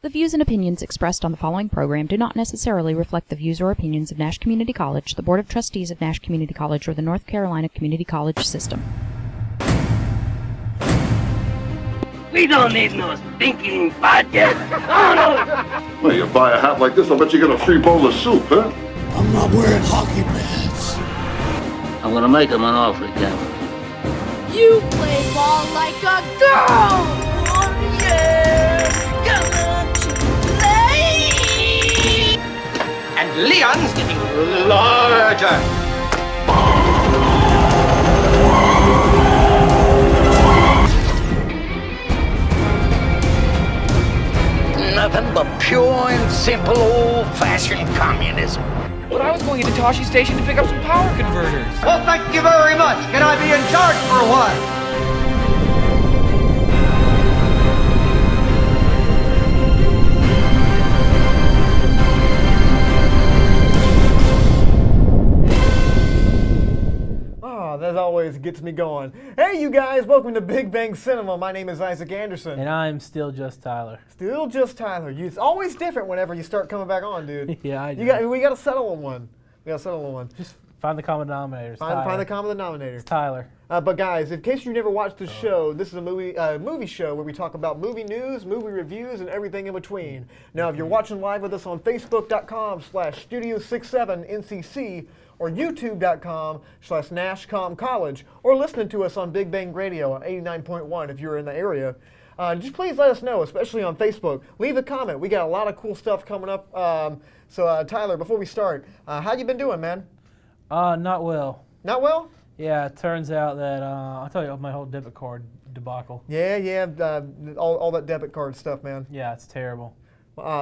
The views and opinions expressed on the following program do not necessarily reflect the views or opinions of Nash Community College, the Board of Trustees of Nash Community College, or the North Carolina Community College system. We don't need no stinking budget. Oh, no. Well, you buy a hat like this, I'll bet you get a free bowl of soup, huh? I'm not wearing hockey pads. I'm gonna make him an offer again. You play ball like a girl! Oh, yeah! Come to play! And Leon's getting larger. Nothing but pure and simple old-fashioned communism. But I was going into Toshi Station to pick up some power converters. Well, thank you very much. Can I be in charge for a while? That always gets me going. Hey, you guys, welcome to Big Bang Cinema. My name is Isaac Anderson. And I'm still just Tyler. Still just Tyler. It's always different whenever you start coming back on, dude. Yeah, I know. We got to settle on one. Just find the common denominator. Find the common denominator. It's Tyler. But guys, in case you never watched the show, this is a movie show where we talk about movie news, movie reviews, and everything in between. Now, if you're watching live with us on Facebook.com/Studio67NCC, or YouTube.com/NashCom College, or listening to us on Big Bang Radio on 89.1 if you're in the area, just please let us know, especially on Facebook. Leave a comment. We got a lot of cool stuff coming up. So Tyler, before we start, how you been doing, man? Not well. Not well? Yeah, it turns out that, I'll tell you my whole debit card debacle. Yeah, all that debit card stuff, man. Yeah, it's terrible.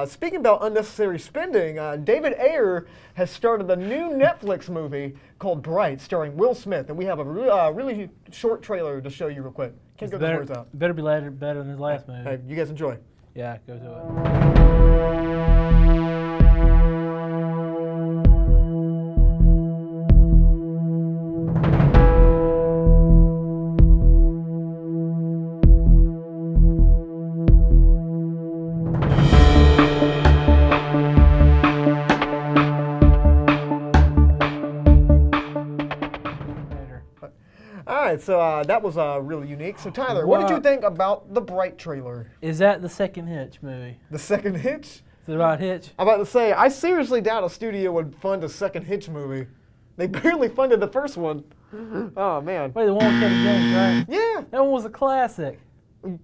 Speaking about unnecessary spending, David Ayer has started a new Netflix movie called Bright, starring Will Smith, and we have a really short trailer to show you real quick. Can't go those words out. Better be better than his last movie. Hey, you guys enjoy. Yeah, go to it. So that was really unique. So Tyler, what did you think about the Bright trailer? Is that the second Hitch movie? The second Hitch? Is it about Hitch? I'm about to say, I seriously doubt a studio would fund a second Hitch movie. They barely funded the first one. Oh, man. Wait, the one with Kevin James, right? Yeah. That one was a classic.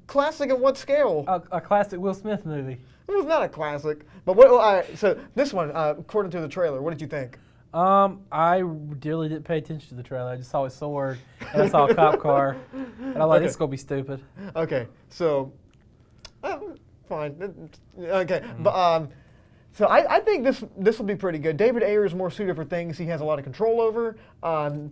Classic at what scale? A classic Will Smith movie. It was not a classic. But what? So this one, according to the trailer, what did you think? I really didn't pay attention to the trailer. I just saw his sword, and I saw a cop car, and I'm like, this is going to be stupid. Okay, so, fine. Okay, but, so I think this will be pretty good. David Ayer is more suited for things he has a lot of control over.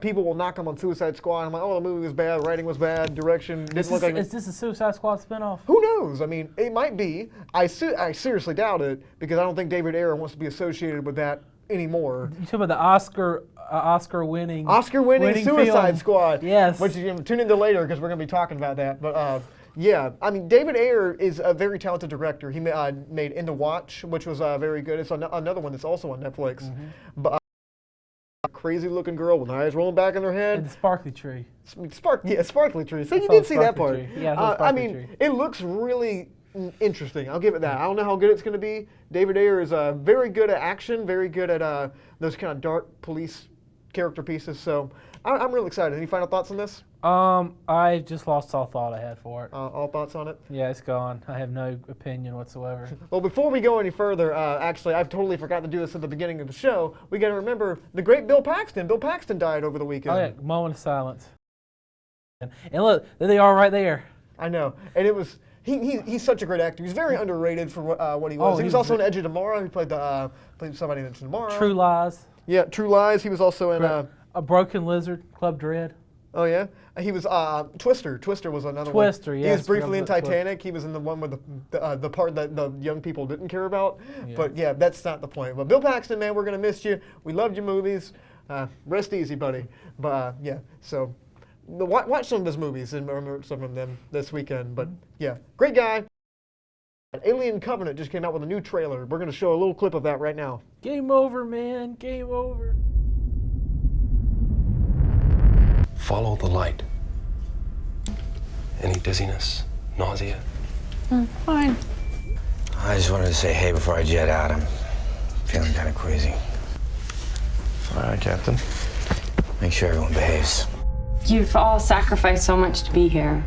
People will knock him on Suicide Squad. I'm like, oh, the movie was bad, writing was bad, direction didn't look like... Is this a Suicide Squad spinoff? Who knows? I mean, it might be. I seriously doubt it, because I don't think David Ayer wants to be associated with that anymore. You talking about the Oscar-winning Suicide film. Squad. Yes. Which you can tune into later because we're going to be talking about that. But yeah, I mean, David Ayer is a very talented director. He made In the Watch, which was very good. It's another one that's also on Netflix. Mm-hmm. But crazy-looking girl with eyes rolling back in her head. And the Sparkly Tree. Sparkly Tree. So you did see that part. Tree. Yeah, I mean, it looks really interesting. I'll give it that. I don't know how good it's going to be. David Ayer is very good at action, very good at those kind of dark police character pieces. So I'm really excited. Any final thoughts on this? I just lost all thought I had for it. All thoughts on it? Yeah, it's gone. I have no opinion whatsoever. Well, before we go any further, actually, I've totally forgot to do this at the beginning of the show. We got to remember the great Bill Paxton. Bill Paxton died over the weekend. Oh yeah, moment of silence. And look, there they are right there. I know, and it was. He's such a great actor. He's very underrated for what he was. Oh, he was also in Edge of Tomorrow. He played somebody in Edge of Tomorrow. True Lies. Yeah, True Lies. He was also in A Broken Lizard, Club Dread. Oh yeah, he was Twister. Twister was another one. Twister, yes. He was briefly in Titanic. He was in the one with the part that the young people didn't care about. Yeah. But yeah, that's not the point. But Bill Paxton, man, we're gonna miss you. We loved your movies. Rest easy, buddy. But yeah, so. Watch some of his movies and remember some of them this weekend. But yeah, great guy. Alien Covenant just came out with a new trailer. We're going to show a little clip of that right now. Game over, man. Game over. Follow the light. Any dizziness? Nausea? Fine. I just wanted to say hey before I jet out. I'm feeling kind of queasy. All right, Captain. Make sure everyone behaves. You've all sacrificed so much to be here.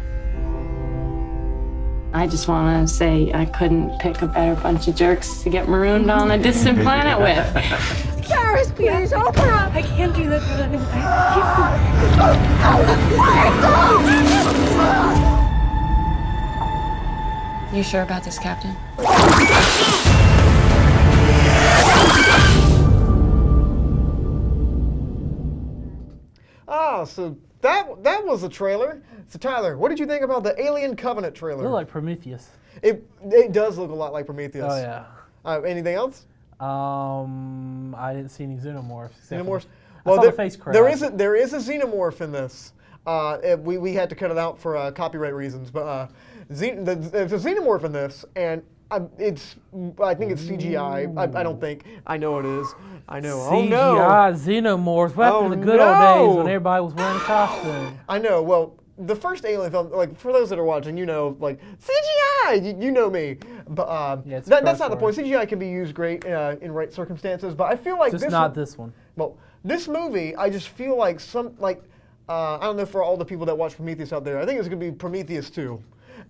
I just want to say I couldn't pick a better bunch of jerks to get marooned on a distant planet with. Paris, please, open up! I can't do that anymore. You sure about this, Captain? Oh, so that was the trailer. So Tyler, what did you think about the Alien Covenant trailer? It looked like Prometheus. It does look a lot like Prometheus. Oh yeah. Anything else? I didn't see any xenomorphs. Xenomorphs. I saw the face crash. There is a xenomorph in this. We had to cut it out for copyright reasons, but there's a xenomorph in this, and I think it's CGI. I don't think. I know it is. I know. CGI Oh no. xenomorphs. What happened to the good old days when everybody was wearing a costume? I know. Well, the first Alien film, like for those that are watching, you know, like CGI. You know me, but yeah, that's not the point. CGI can be used great in right circumstances, but I feel like just not this one. Well, this movie, I just feel like I don't know for all the people that watch Prometheus out there. I think it's going to be Prometheus 2.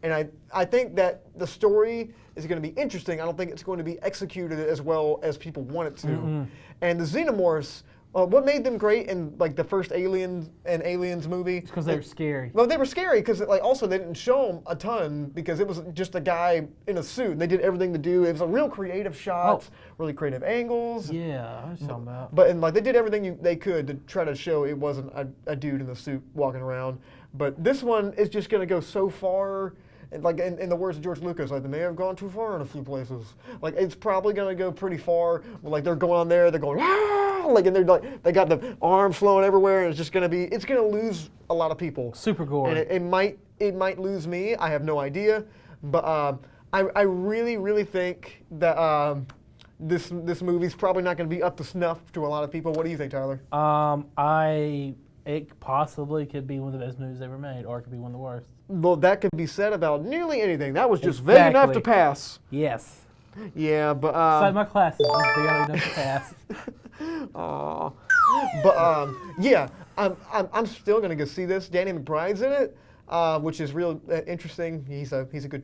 And I think that the story is going to be interesting. I don't think it's going to be executed as well as people want it to. Mm-hmm. And the xenomorphs, what made them great in like the first Aliens movie? Because they were scary. Well, they were scary because also they didn't show them a ton because it was just a guy in a suit. They did everything to do. It was a real creative shots, really creative angles. Yeah, I was talking about. But they did everything they could to try to show it wasn't a dude in a suit walking around. But this one is just going to go so far. Like in the words of George Lucas, like they may have gone too far in a few places. Like it's probably gonna go pretty far. Like they're going on there, they're going like, and they're like they got the arms flowing everywhere, and it's gonna lose a lot of people. Super gore. And it might lose me. I have no idea, but I really think that this movie's probably not gonna be up to snuff to a lot of people. What do you think, Tyler? It possibly could be one of the best movies ever made, or it could be one of the worst. Well, that could be said about nearly anything. That was just vague enough to pass. Yes. Yeah, but Inside my classes, just big enough to pass. Aww. But yeah, I'm still gonna go see this. Danny McBride's in it, which is real interesting. He's a good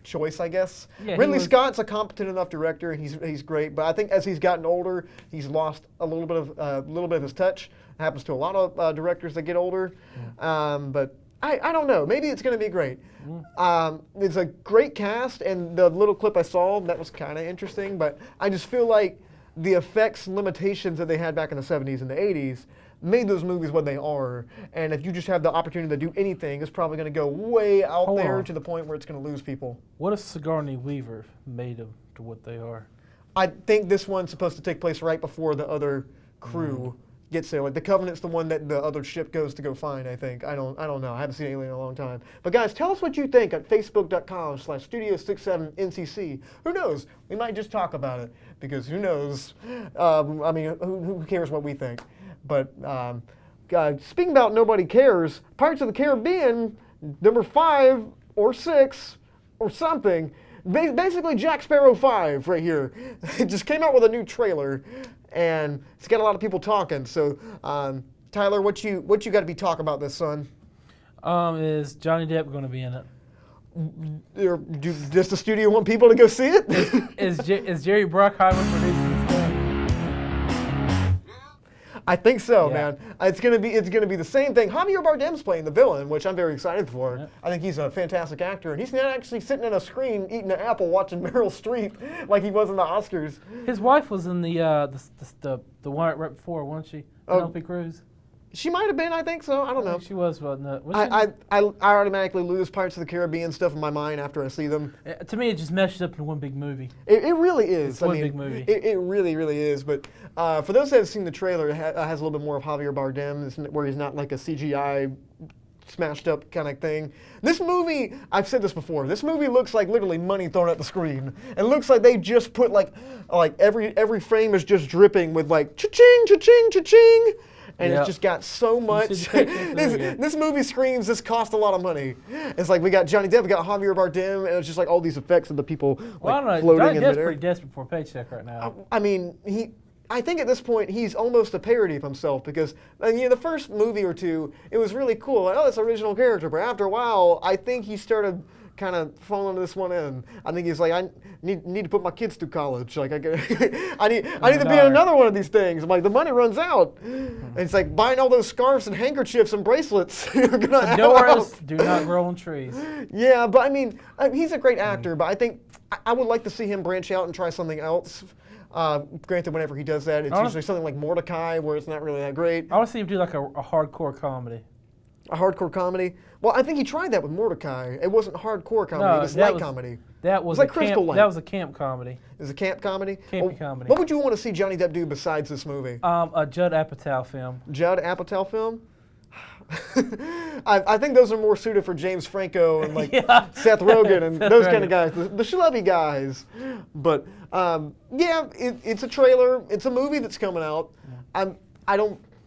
choice, I guess. Yeah, Ridley Scott's a competent enough director, and he's great. But I think as he's gotten older, he's lost a little bit of his touch. It happens to a lot of directors that get older. But I don't know. Maybe it's going to be great. It's a great cast, and the little clip I saw, that was kind of interesting. But I just feel like the effects limitations that they had back in the 70s and the 80s made those movies what they are. And if you just have the opportunity to do anything, it's probably going to go way out there to the point where it's going to lose people. What if Sigourney Weaver made them to what they are? I think this one's supposed to take place right before the other crew gets there. Like the Covenant's the one that the other ship goes to go find, I think. I don't know. I haven't seen Alien in a long time. But guys, tell us what you think at facebook.com/Studio67NCC. Who knows? We might just talk about it because who knows? I mean, who cares what we think? But speaking about nobody cares, Pirates of the Caribbean, number 5 or 6 or something, basically Jack Sparrow 5 right here. It just came out with a new trailer. And it's got a lot of people talking. So, Tyler, what you got to be talking about this, son? Is Johnny Depp going to be in it? Does the studio want people to go see it? Is Jerry Bruckheimer producing this film? I think so, man. It's gonna be the same thing. Javier Bardem's playing the villain, which I'm very excited for. Yeah. I think he's a fantastic actor, and he's not actually sitting in a screen eating an apple watching Meryl Streep like he was in the Oscars. His wife was in the one right before, wasn't she? Penelope Cruz. She might have been, I think so. I don't know. She was, but no. I automatically lose Pirates of the Caribbean stuff in my mind after I see them. To me, it just meshed up in one big movie. It really is. It's one big movie. It really, really is. But for those that have seen the trailer, it has a little bit more of Javier Bardem, where he's not like a CGI smashed up kind of thing. This movie, I've said this before, this movie looks like literally money thrown at the screen. It looks like they just put like every frame is just dripping with like cha-ching, cha-ching, cha-ching. And it's just got so much. This movie screams, this cost a lot of money. It's like we got Johnny Depp, we got Javier Bardem, and it's just like all these effects of the people I don't know. floating Johnny in Depp's midair. pretty desperate for a paycheck right now. I mean, I think at this point he's almost a parody of himself because the first movie or two, it was really cool. Like, oh, it's original character. But after a while, I think he started kind of falling this one in. I think he's like, I need to put my kids through college. Like I need to be in another one of these things. I'm like, the money runs out. And it's like buying all those scarves and handkerchiefs and bracelets. Fedoras do not grow on trees. Yeah, but I mean, he's a great actor. But I think I would like to see him branch out and try something else. Granted, whenever he does that, it's usually something like Mordecai, where it's not really that great. I want to see him do like a hardcore comedy. A hardcore comedy? Well, I think he tried that with Mordecai. It wasn't hardcore comedy, it was light comedy. That was like Crystal Light. That was a camp comedy. It was a camp comedy? Campy comedy. What would you want to see Johnny Depp do besides this movie? A Judd Apatow film. Judd Apatow film? I think those are more suited for James Franco and like Seth Rogen and those kind of guys, the schlubby guys. But it's a trailer. It's a movie that's coming out.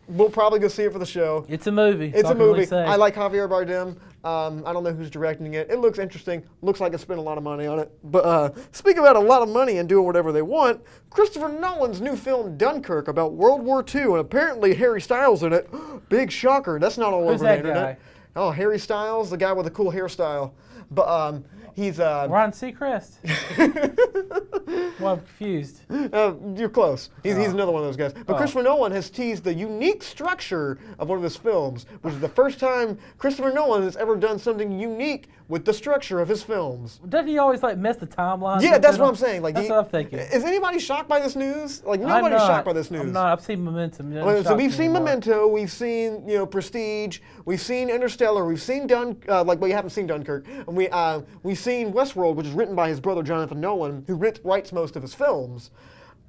We'll probably go see it for the show. It's a movie. It's a movie. I like Javier Bardem. I don't know who's directing it. It looks interesting. Looks like I spent a lot of money on it. But speaking about a lot of money and doing whatever they want, Christopher Nolan's new film Dunkirk about World War II, and apparently Harry Styles in it. Big shocker. That's not all over the internet. Guy? Oh, Harry Styles, the guy with the cool hairstyle. But he's Ryan Seacrest. Well, I'm confused. You're close. He's another one of those guys. But Christopher Nolan has teased the unique structure of one of his films, which is the first time Christopher Nolan has ever done something unique with the structure of his films. Doesn't he always like mess the timeline? Yeah, that's what I'm saying. Like, that's what I'm thinking. Is anybody shocked by this news? Like nobody's shocked by this news. I'm not. I've seen Momentum. So we've seen Memento. We've seen Prestige. We've seen Interstellar. We've seen we haven't seen Dunkirk. And we've seen Westworld, which is written by his brother Jonathan Nolan, who writes most of his films.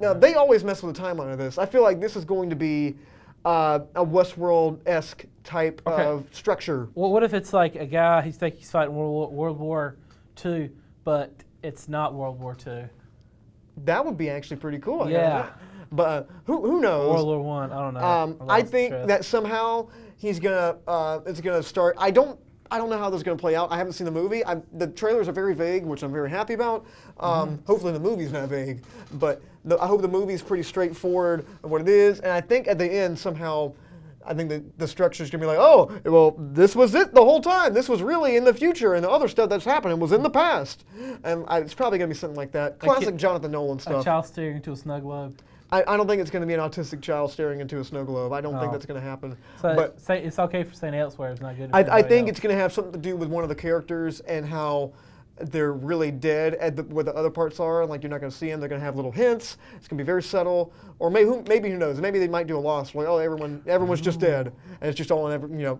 Now they always mess with the timeline of this. I feel like this is going to be a Westworld-esque type of structure. Well, what if it's like a guy he's fighting World War II, but it's not World War II? That would be actually pretty cool. Yeah. But who knows? World War I don't know. I think that somehow it's gonna start. I don't know how this is going to play out. I haven't seen the movie. The trailers are very vague, which I'm very happy about. Hopefully the movie's not vague, but I hope the movie's pretty straightforward of what it is. And I think at the end somehow, I think the structure's going to be like, oh, well, this was it the whole time. This was really in the future, and the other stuff that's happening was in the past. And it's probably going to be something like that. Classic Jonathan Nolan stuff. A child staring into a snow globe. I don't think it's going to be an autistic child staring into a snow globe. I don't think that's going to happen. So but it's okay for saying elsewhere. It's not good. I think it's going to have something to do with one of the characters and how they're really dead where the other parts are. And like you're not going to see them. They're going to have little hints. It's going to be very subtle. Or maybe who knows? Maybe they might do a loss. Like, oh, everyone's just dead, and it's just all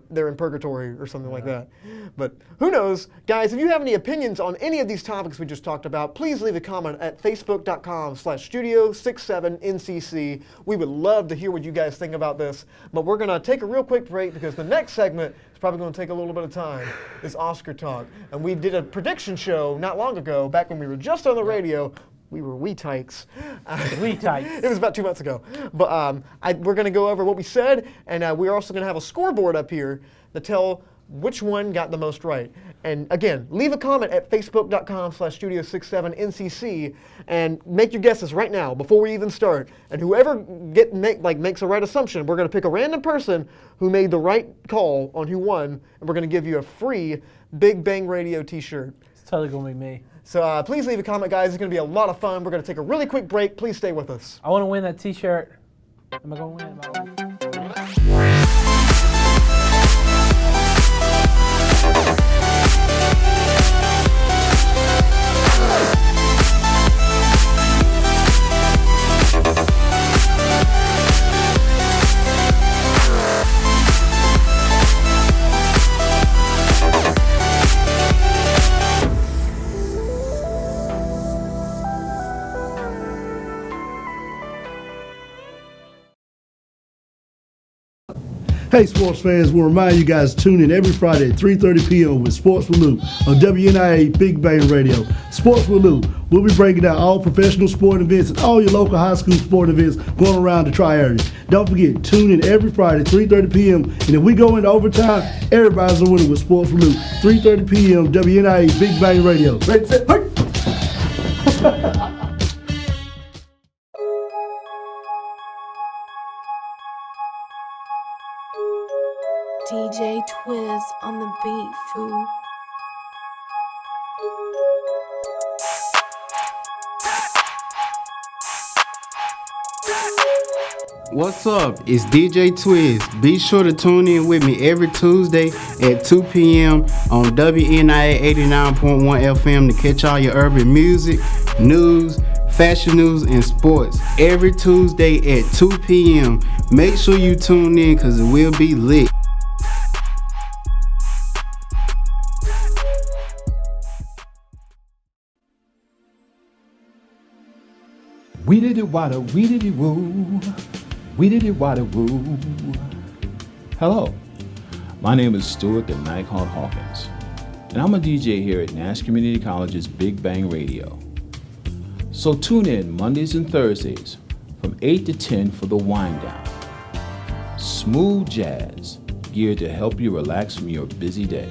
they're in purgatory or something like that. But who knows, guys? If you have any opinions on any of these topics we just talked about, please leave a comment at facebook.com/studio67ncc. We would love to hear what you guys think about this. But we're gonna take a real quick break because the next segment is probably going to take a little bit of time. It's Oscar talk, and we did a prediction show not long ago, back when we were just on the radio. We were wee tykes. It was about 2 months ago. But we're going to go over what we said, and we're also going to have a scoreboard up here to tell which one got the most right. And again, leave a comment at facebook.com/studio67ncc and make your guesses right now before we even start. And whoever makes a right assumption, we're going to pick a random person who made the right call on who won, and we're going to give you a free Big Bang Radio t-shirt. It's totally going to be me. So please leave a comment, guys. It's going to be a lot of fun. We're going to take a really quick break. Please stay with us. I want to win that t-shirt. Am I going to win? Hey, sports fans, we'll remind you guys to tune in every Friday at 3:30 p.m. with Sports with Lou on WNIA Big Bang Radio. Sports with Lou. We'll be breaking down all professional sport events and all your local high school sport events going around the Tri-Area. Don't forget, tune in every Friday, 3:30 p.m. And if we go into overtime, everybody's a winner with Sports with Lou. 3:30 p.m. WNIA Big Bang Radio. Ready, set, hey! DJ Twiz on the beat, fool. What's up? It's DJ Twiz. Be sure to tune in with me every Tuesday at 2 p.m. on WNIA 89.1 FM to catch all your urban music, news, fashion news, and sports every Tuesday at 2 p.m. Make sure you tune in because it will be lit. Weedity-wada, weedity-woo. Weedity-wada, woo. Hello, my name is Stuart the Nighthawk Hawkins, and I'm a DJ here at Nash Community College's Big Bang Radio. So tune in Mondays and Thursdays from 8 to 10 for the wind down. Smooth jazz geared to help you relax from your busy day.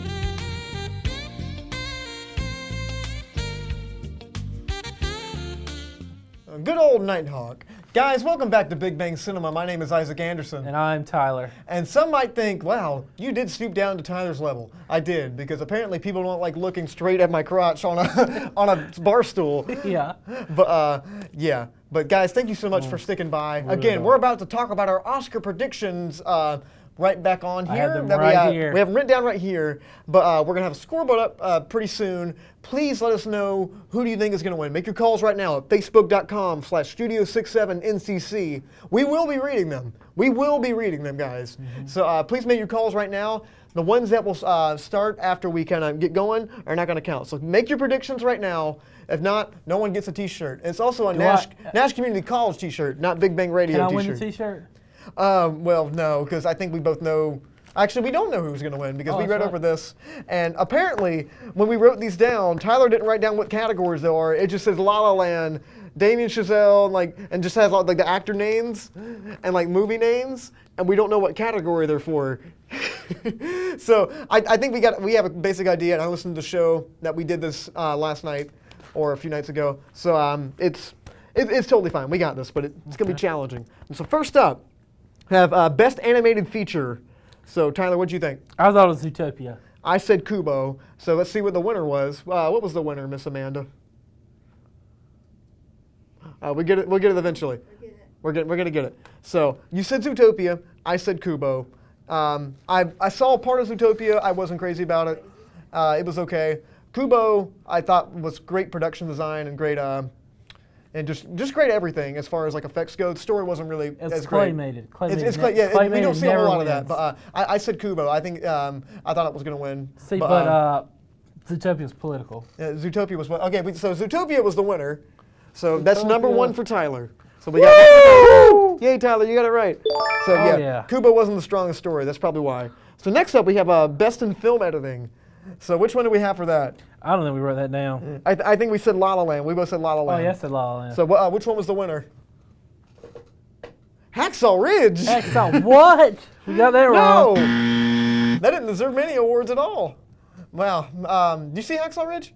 Good old Nighthawk. Guys, welcome back to Big Bang Cinema. My name is Isaac Anderson. And I'm Tyler. And some might think, wow, you did stoop down to Tyler's level. I did, because apparently people don't like looking straight at my crotch on a on a bar stool. Yeah. But yeah. But guys, thank you so much for sticking by. Again, we're about to talk about our Oscar predictions right back on here. I have them right here. We have them written down right here, but we're going to have a scoreboard up pretty soon. Please let us know who do you think is going to win. Make your calls right now at facebook.com/Studio67NCC. We will be reading them. We will be reading them, guys. So please make your calls right now. The ones that will start after we kind of get going are not going to count. So make your predictions right now. If not, no one gets a T-shirt. It's also a Nash Community College T-shirt, not Big Bang Radio T-shirt. Can I win the T-shirt? Well, no, because I think we both know. Actually, we don't know who's going to win because we read over this. And apparently, when we wrote these down, Tyler didn't write down what categories there are. It just says La La Land, Damien Chazelle, and just has like the actor names and like movie names, and we don't know what category they're for. So I think we have a basic idea. And I listened to the show that we did this last night or a few nights ago. So it's totally fine. We got this, but it's going to be challenging. And so first up, we have Best Animated Feature. So, Tyler, what'd you think? I thought it was Zootopia. I said Kubo. So let's see what the winner was. What was the winner, Miss Amanda? We'll get it eventually. We're gonna get it. So you said Zootopia. I said Kubo. I saw part of Zootopia. I wasn't crazy about it. It was okay. Kubo, I thought was great production design and great. And just great everything as far as like effects go. The story wasn't really as great. It's clay. Yeah, we don't see a whole lot of that. But I said Kubo. I think I thought it was going to win. See, but Zootopia was political. Yeah, Zootopia was okay. So Zootopia was the winner. So that's number one for Tyler. So we got yay, Tyler, you got it right. So yeah, Kubo wasn't the strongest story. That's probably why. So next up we have Best in Film Editing. So which one do we have for that? I don't know. We wrote that down. I think we said La La Land. We both said La La Land. Oh, yeah, I said La La Land. So which one was the winner? Hacksaw Ridge. Hacksaw what? We got that wrong. No, that didn't deserve many awards at all. Wow. Do you see Hacksaw Ridge?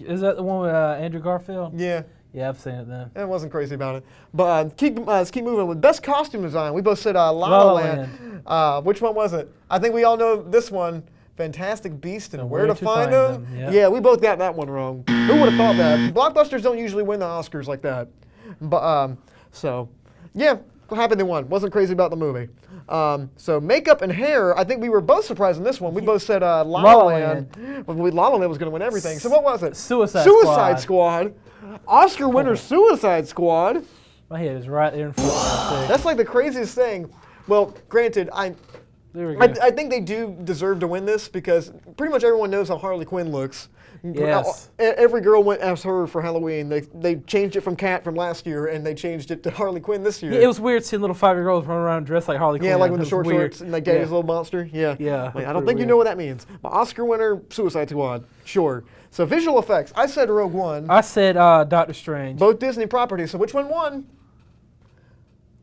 Is that the one with Andrew Garfield? Yeah. Yeah, I've seen it then. I wasn't crazy about it. But let's keep moving with Best Costume Design. We both said La La Land. Which one was it? I think we all know this one. Fantastic Beasts and Where to Find Them. Yep. Yeah, we both got that one wrong. Who would have thought that? Blockbusters don't usually win the Oscars like that. But so yeah, happy they won. Wasn't crazy about the movie. So makeup and hair, I think we were both surprised in this one. We both said La La Land. La La Land was going to win everything. So what was it? Suicide Squad. Oscar winner Suicide Squad. My head is right there in front of me. That's like the craziest thing. Well, granted, I think they do deserve to win this because pretty much everyone knows how Harley Quinn looks. Yes. Every girl went as her for Halloween. They changed it from Cat from last year, and they changed it to Harley Quinn this year. Yeah, it was weird seeing little 5-year-old girls run around dressed like Harley Quinn. Yeah, like with the It short was weird. shorts and like Daddy's little monster. Yeah. Yeah. Like, I don't think you know what that means. But Oscar winner, Suicide Squad. Sure. So visual effects. I said Rogue One. I said Doctor Strange. Both Disney properties. So which one won?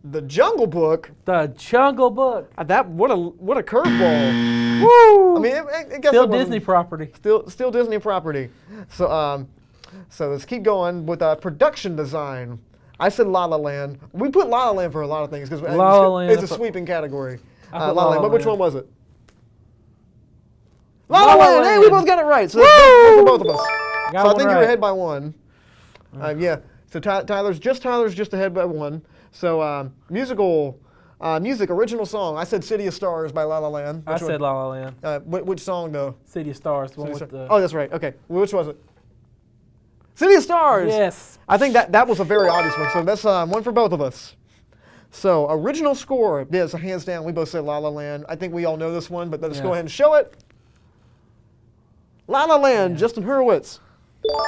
The Jungle Book. The Jungle Book. That what a curveball. Woo! I mean, I guess Still it wasn't- Disney property. Still Disney property. So so let's keep going with production design. I said La La Land. We put La La Land for a lot of things because La La Land, it's a sweeping category. I La put La La Land. La But which Land. one was it? La La Land. Hey, we both got it right. So that's good for both of us. Got So I one think you're right. ahead by one. Yeah. So Tyler's just ahead by one. So music original song. I said City of Stars by La La Land. I said La La Land. Which song though? City of Stars. The one City of with the. Oh, that's right. Okay. Which was it? City of Stars. Yes. I think that was a very obvious one. So that's one for both of us. So original score. Yes, hands down. We both said La La Land. I think we all know this one, but let's go ahead and show it. La La Land. Justin Hurwitz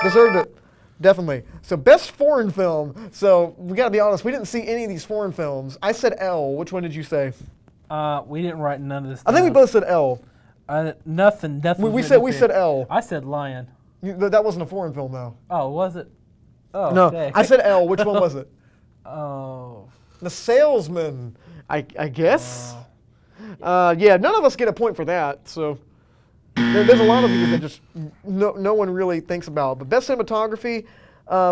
deserved it. Definitely. So best foreign film. So we got to be honest. We didn't see any of these foreign films. I said L. Which one did you say? We didn't write none of this. I think we both said L. Nothing. We said L. I said Lion. That wasn't a foreign film though. Oh, was it? Oh, no. dang. I said L. Which one was it? Oh. The Salesman. I guess. Yeah. None of us get a point for that. So. There's a lot of these that just no one really thinks about. But best cinematography,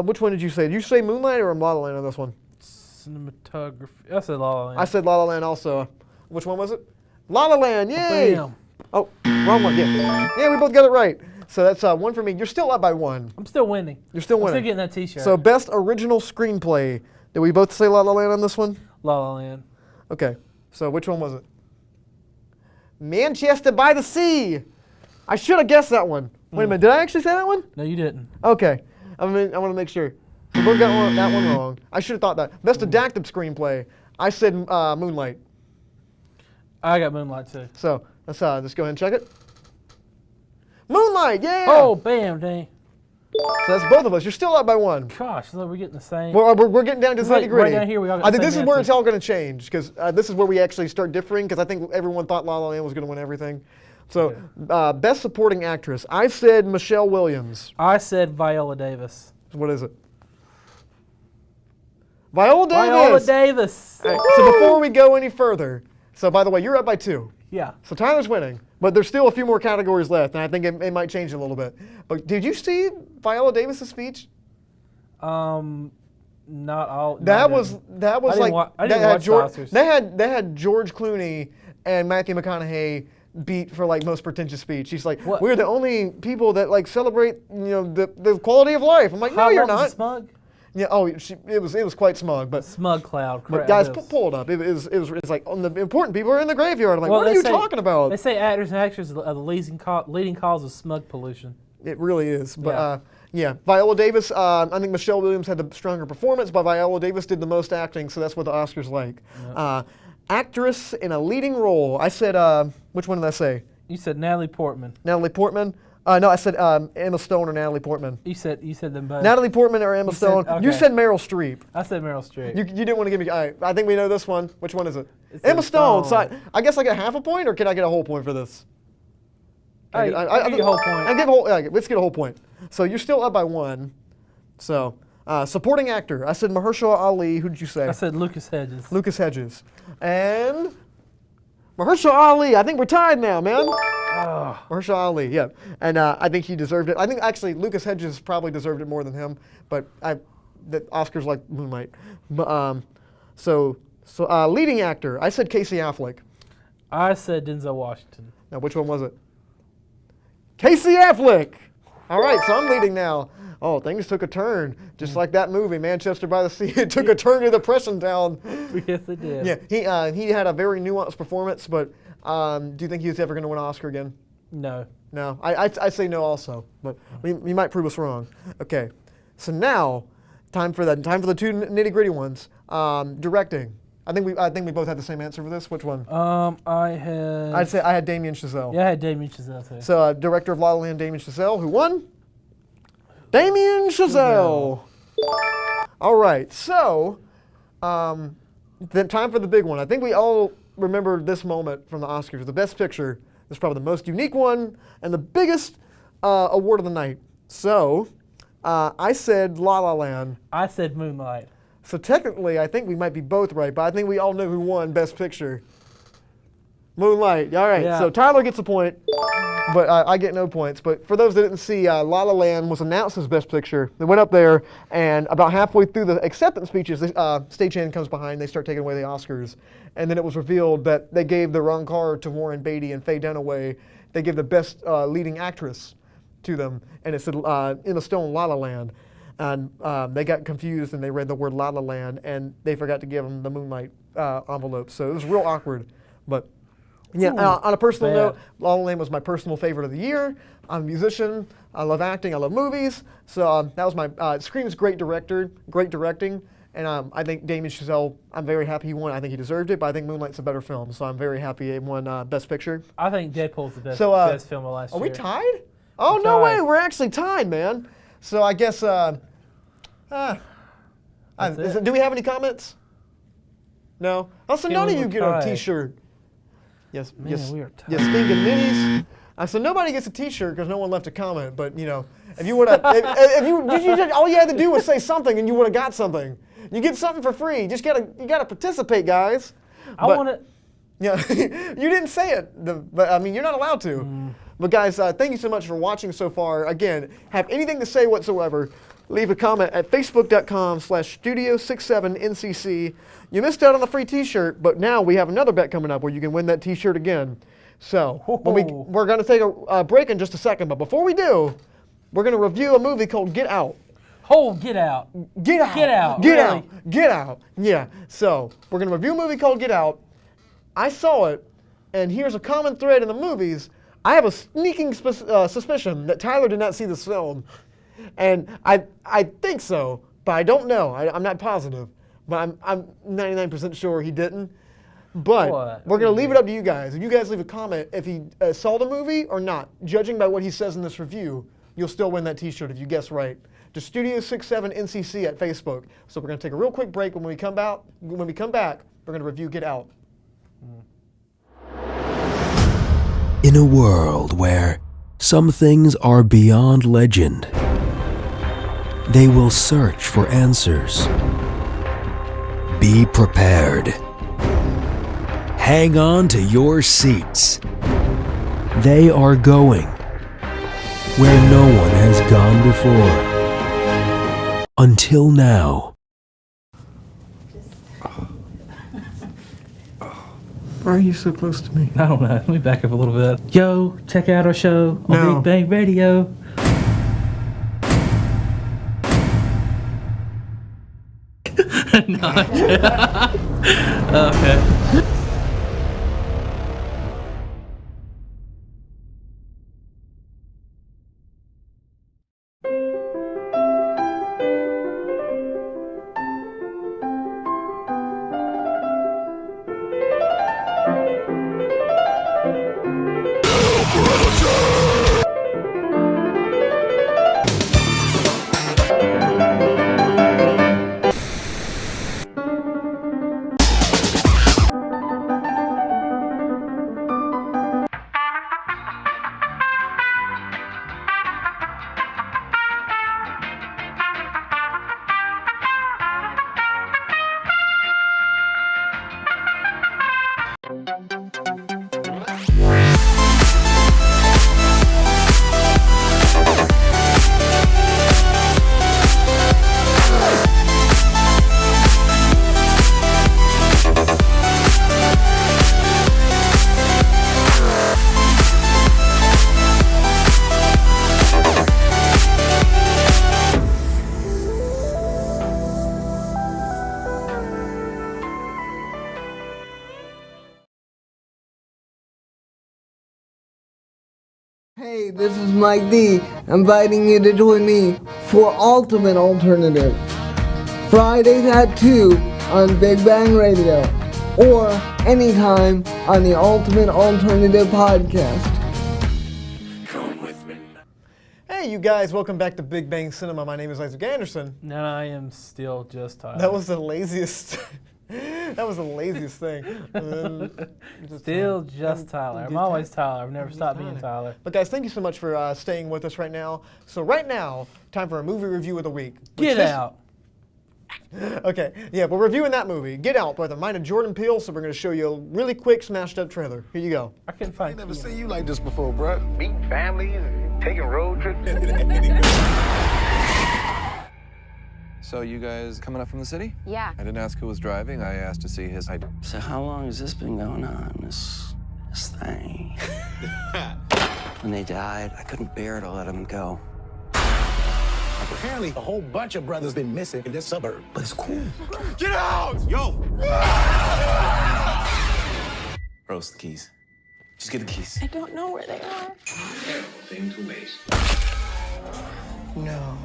which one did you say? Did you say Moonlight or La La Land on this one? Cinematography. I said La La Land. I said La La Land also. Which one was it? La La Land. Yay! Bam. Oh, wrong one. Yeah. Yeah, we both got it right. So that's one for me. You're still up by one. I'm still winning. You're still I'm winning. still getting that T-shirt. So best original screenplay. Did we both say La La Land on this one? La La Land. Okay. So which one was it? Manchester by the Sea. I should have guessed that one. Wait a minute, did I actually say that one? No, you didn't. Okay. I want to make sure. We both got that one wrong. I should have thought that. Best adapted screenplay. I said Moonlight. I got Moonlight too. So let's just go ahead and check it. Moonlight, yeah! Oh, bam, dang. So that's both of us. You're still up by one. Gosh, so we're getting the same. We're getting down to the nitty gritty. Right down here, we all got I the think this same is where answer. it's all going to change because this is where we actually start differing because I think everyone thought La La Land was going to win everything. So, best supporting actress. I said Michelle Williams. I said Viola Davis. What is it? Viola Davis. Viola Davis. All right, so before we go any further, so by the way, you're up by 2. Yeah. So Tyler's winning, but there's still a few more categories left, and I think it might change a little bit. But did you see Viola Davis's speech? Not all. That was like I didn't watch the Oscars. They had George Clooney and Matthew McConaughey beat for like most pretentious speech. He's like, we're the only people that like celebrate the quality of life. I'm like, no, you're not. Smug? Yeah. Oh, it was quite smug, but smug cloud. But guys, pull it up. It's like the important people are in the graveyard. I'm like, what are you talking about? They say actors and actresses are the leading cause of smug pollution. It really is. But yeah, Viola Davis. I think Michelle Williams had the stronger performance, but Viola Davis did the most acting, so that's what the Oscars like. Yep. Actress in a leading role. I said, which one did I say? You said Natalie Portman. Natalie Portman. No, I said Emma Stone or Natalie Portman. You said them both. Natalie Portman or Emma Stone. Okay. You said Meryl Streep. I said Meryl Streep. You didn't want to give me. All right, I think we know this one. Which one is it? It's Emma Stone. So I guess I get half a point, or can I get a whole point for this? I give you a whole point. Let's get a whole point. So you're still up by 1. So supporting actor. I said Mahershala Ali. Who did you say? I said Lucas Hedges. Lucas Hedges. And Mahershala Ali. I think we're tied now, man. Mahershala Ali, yeah. And I think he deserved it. I think actually Lucas Hedges probably deserved it more than him, but the Oscars like Moonlight. So leading actor. I said Casey Affleck. I said Denzel Washington. Now which one was it? Casey Affleck. All right, so I'm leading now. Oh, things took a turn, just like that movie, Manchester by the Sea. It took a turn to Depression Town. Yes, it did. Yeah, he had a very nuanced performance, but do you think he's ever going to win an Oscar again? No. No, I say no also, but we might prove us wrong. Okay, so now time for the 2 nitty-gritty ones. Directing. I think we both had the same answer for this. Which one? I'd say I had Damien Chazelle. Yeah, I had Damien Chazelle too. So director of La La Land, Damien Chazelle, who won? Damien Chazelle. All right, so then time for the big one. I think we all remember this moment from the Oscars. The Best Picture is probably the most unique one and the biggest award of the night. So I said La La Land. I said Moonlight. So technically, I think we might be both right, but I think we all know who won Best Picture. Moonlight. All right, so Tyler gets a point, but I get no points. But for those that didn't see, La La Land was announced as Best Picture. They went up there, and about halfway through the acceptance speeches, stagehand comes behind, they start taking away the Oscars. And then it was revealed that they gave the wrong card to Warren Beatty and Faye Dunaway. They gave the Best Leading Actress to them, and it said Emma Stone, La La Land. And they got confused, and they read the word La La Land, and they forgot to give them the Moonlight envelope. So it was real awkward. But yeah, on a personal note, La La Land was my personal favorite of the year. I'm a musician. I love acting. I love movies. So that was my Scream's great directing. And I think Damien Chazelle, I'm very happy he won. I think he deserved it, but I think Moonlight's a better film. So I'm very happy he won Best Picture. I think Deadpool's the best film of last year. Are we tied? Oh, no way. We're actually tied, man. So I guess, do we have any comments? No? Also, none of you get a T-shirt. Yes, Man, yes, we are tied. yes, stinking minis. So nobody gets a T-shirt because no one left a comment. But you know, if you would have, all you had to do was say something, and you would have got something. You get something for free. You gotta participate, guys. I want to. Yeah, you didn't say it, but I mean, you're not allowed to. But guys, thank you so much for watching so far. Again, have anything to say whatsoever, leave a comment at facebook.com/studio67ncc. You missed out on the free T-shirt, but now we have another bet coming up where you can win that T-shirt again. So we're going to take a break in just a second, but before we do, we're going to review a movie called Get Out. Oh, Get Out. Get Out. Get Out. Get really? Out. Get Out. Yeah. So we're going to review a movie called Get Out. I saw it, and here's a common thread in the movies. I have a sneaking suspicion that Tyler did not see this film. And I think so, but I don't know. I'm not positive. But I'm 99% sure he didn't. But we're going to leave it up to you guys. If you guys leave a comment if he saw the movie or not, judging by what he says in this review, you'll still win that T-shirt if you guess right. To Studio67NCC at Facebook. So we're going to take a real quick break. When we come back, we're going to review Get Out. In a world where some things are beyond legend, they will search for answers. Be prepared. Hang on to your seats. They are going where no one has gone before. Until now. Why are you so close to me? I don't know. Let me back up a little bit. Yo, check out our show on Big Bang Radio. No. Okay. Hey, this is Mike D, inviting you to join me for Ultimate Alternative. Fridays at 2 on Big Bang Radio, or anytime on the Ultimate Alternative podcast. Hey Hey, you guys, welcome back to Big Bang Cinema. My name is Isaac Anderson. And I am still just Tyler. That was the laziest. That was the laziest thing. Still just Tyler. I'm always Tyler. I've never stopped being Tyler. But guys, thank you so much for staying with us right now. So right now, time for a movie review of the week. Get Out. Okay, yeah, we're reviewing that movie, Get Out, by the mind of Jordan Peele. So we're going to show you a really quick, smashed up trailer. Here you go. I couldn't find. I never seen you like this before, bro. Meeting families, taking road trips. So you guys coming up from the city? Yeah. I didn't ask who was driving. I asked to see his ID. So how long has this been going on, this thing? When they died, I couldn't bear to let them go. Apparently, a whole bunch of brothers been missing in this suburb, but it's cool. Get out! Yo! Roast the keys. Just get the keys. I don't know where they are. Thing to waste. No.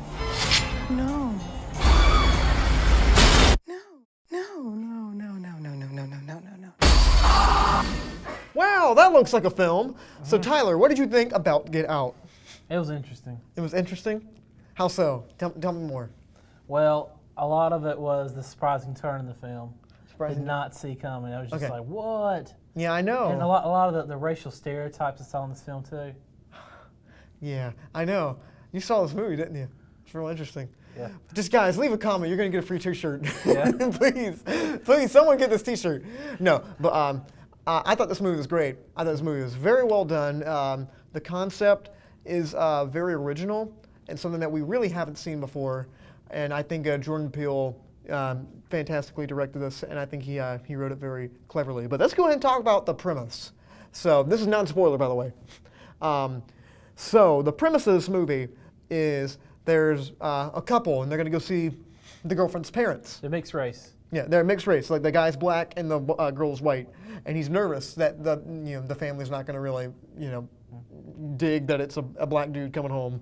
No. No. Wow, that looks like a film. So Tyler, what did you think about Get Out? It was interesting. It was interesting? How so? Tell me more. Well, a lot of it was the surprising turn in the film. Did not see coming. I was just like, what? Yeah, I know. And a lot of the racial stereotypes I saw in this film too. Yeah, I know. You saw this movie, didn't you? It's real interesting. Yeah. Just guys, leave a comment. You're gonna get a free T-shirt. Yeah. please, someone get this T-shirt. No, but I thought this movie was great. I thought this movie was very well done. The concept is very original and something that we really haven't seen before. And I think Jordan Peele fantastically directed this, and I think he wrote it very cleverly. But let's go ahead and talk about the premise. So this is not a spoiler, by the way. So the premise of this movie is there's a couple, and they're going to go see the girlfriend's parents. They're mixed race. Yeah, they're mixed race. Like the guy's black and the girl's white, and he's nervous that the family's not going to really dig that it's a black dude coming home